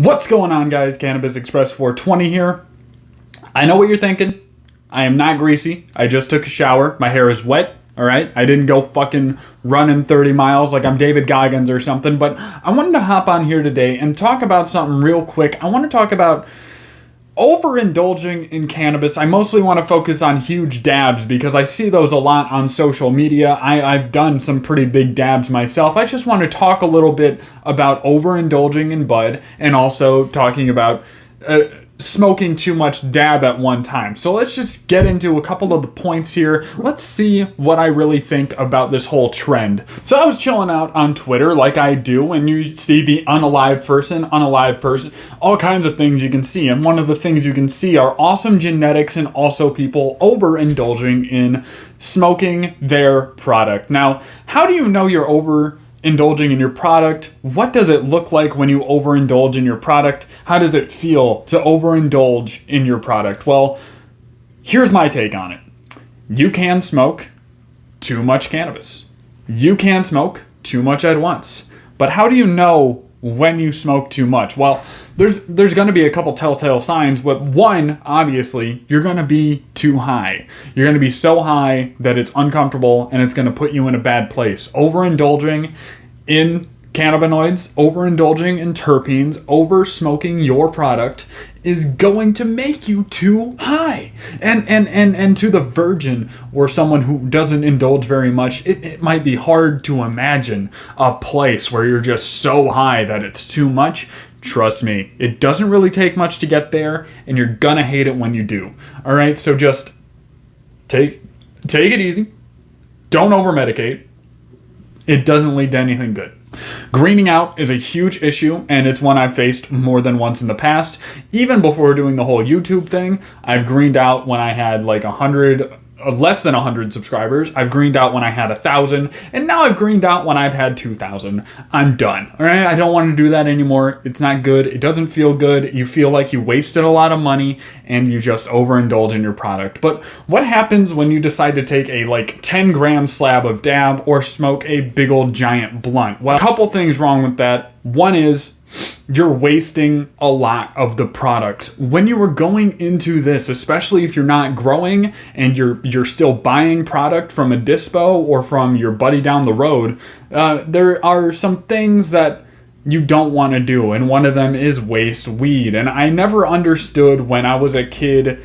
What's going on, guys? Cannabis Express 420 here. I know what you're thinking. I am not greasy. I just took a shower. My hair is wet, all right? I didn't go fucking running 30 miles like I'm David Goggins or something, but I wanted to hop on here today and talk about something real quick. I want to talk about overindulging in cannabis. I mostly want to focus on huge dabs because I see those a lot on social media. I've done some pretty big dabs myself. I just want to talk a little bit about overindulging in bud and also talking about smoking too much dab at one time. So let's just get into a couple of the points here. Let's see what I really think about this whole trend. So I was chilling out on Twitter like I do, and you see the unalive person, all kinds of things you can see. And one of the things you can see are awesome genetics and also people overindulging in smoking their product. Now, how do you know you're overindulging in your product? What does it look like when you overindulge in your product? How does it feel to overindulge in your product? Well, here's my take on it. You can smoke too much cannabis. You can smoke too much at once. But how do you know when you smoke too much? Well, there's going to be a couple telltale signs, but one, obviously, you're going to be too high. You're going to be so high that it's uncomfortable and it's going to put you in a bad place. Overindulging in cannabinoids, overindulging in terpenes, over smoking your product is going to make you too high. And to the virgin or someone who doesn't indulge very much, it might be hard to imagine a place where you're just so high that it's too much. Trust me, it doesn't really take much to get there, and you're gonna hate it when you do. All right, so just take it easy. Don't over-medicate. It doesn't lead to anything good. Greening out is a huge issue, and it's one I've faced more than once in the past. Even before doing the whole YouTube thing, I've greened out when I had like less than 100 subscribers. I've greened out when I had 1,000, and now I've greened out when I've had 2,000. I'm done. All right, I don't want to do that anymore. It's not good. It doesn't feel good. You feel like you wasted a lot of money, and you just overindulge in your product. But what happens when you decide to take a 10-gram slab of dab or smoke a big old giant blunt? Well, a couple things wrong with that. One is you're wasting a lot of the product. When you were going into this, especially if you're not growing and you're still buying product from a dispo or from your buddy down the road, there are some things that you don't want to do, and one of them is waste weed. And I never understood when I was a kid,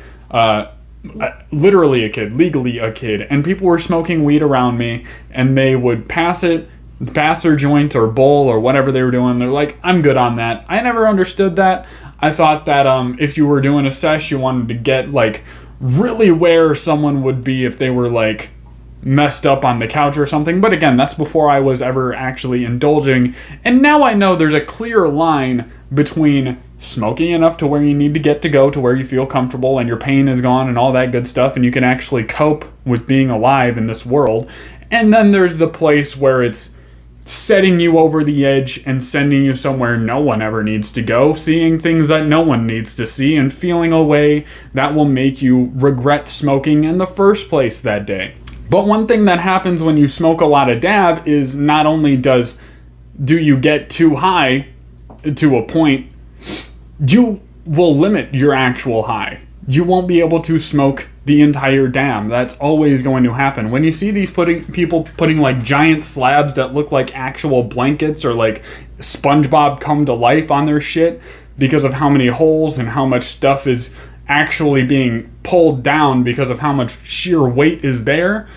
literally a kid, legally a kid, and people were smoking weed around me, and they would pass their joint or bowl or whatever they were doing. They're like, I'm good on that. I never understood that. I thought that if you were doing a sesh, you wanted to get really where someone would be if they were messed up on the couch or something. But again, that's before I was ever actually indulging. And now I know there's a clear line between smoking enough to where you need to go to where you feel comfortable and your pain is gone and all that good stuff, and you can actually cope with being alive in this world. And then there's the place where it's setting you over the edge and sending you somewhere no one ever needs to go, seeing things that no one needs to see, and feeling a way that will make you regret smoking in the first place that day. But one thing that happens when you smoke a lot of dab is not only do you get too high to a point, you will limit your actual high. You won't be able to smoke the entire dab. That's always going to happen. When you see these people putting giant slabs that look like actual blankets or SpongeBob come to life on their shit because of how many holes and how much stuff is actually being pulled down because of how much sheer weight is there,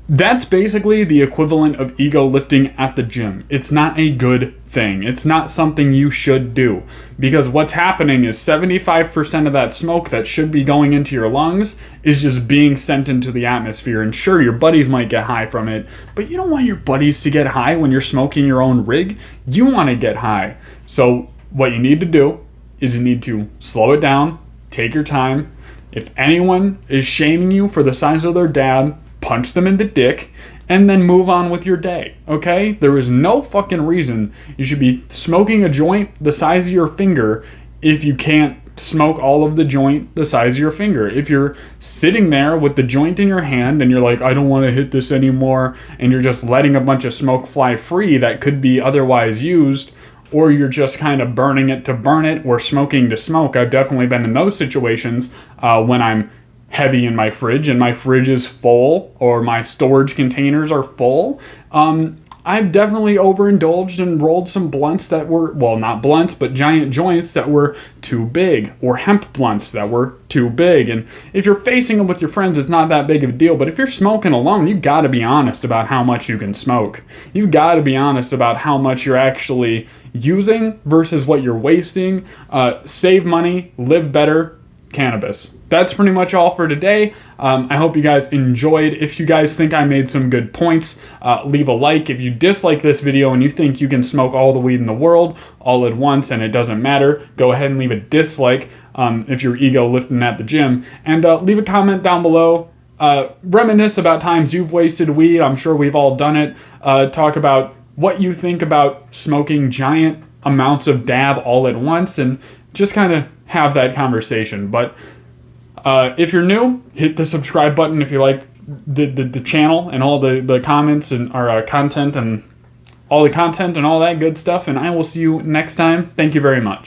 that's basically the equivalent of ego lifting at the gym. It's not a good thing. It's not something you should do, because what's happening is 75% of that smoke that should be going into your lungs is just being sent into the atmosphere. And sure, your buddies might get high from it, but you don't want your buddies to get high when you're smoking your own rig. You want to get high. So what you need to do is you need to slow it down, take your time. If anyone is shaming you for the size of their dab, punch them in the dick, and then move on with your day, okay? There is no fucking reason you should be smoking a joint the size of your finger if you can't smoke all of the joint the size of your finger. If you're sitting there with the joint in your hand and you're like, I don't want to hit this anymore, and you're just letting a bunch of smoke fly free that could be otherwise used, or you're just kind of burning it to burn it or smoking to smoke. I've definitely been in those situations when I'm heavy in my fridge and my fridge is full or my storage containers are full. I've definitely overindulged and rolled some blunts that were, well, not blunts, but giant joints that were too big, or hemp blunts that were too big. And if you're facing them with your friends, it's not that big of a deal. But if you're smoking alone, you got to be honest about how much you can smoke. You've got to be honest about how much you're actually using versus what you're wasting. Save money, live better. Cannabis. That's pretty much all for today. I hope you guys enjoyed. If you guys think I made some good points, leave a like. If you dislike this video and you think you can smoke all the weed in the world all at once and it doesn't matter, go ahead and leave a dislike if you're ego lifting at the gym. And leave a comment down below. Reminisce about times you've wasted weed. I'm sure we've all done it. Talk about what you think about smoking giant amounts of dab all at once and just kind of have that conversation. But if you're new, hit the subscribe button if you like the channel and all the comments and our content and all the content and all that good stuff. And I will see you next time. Thank you very much.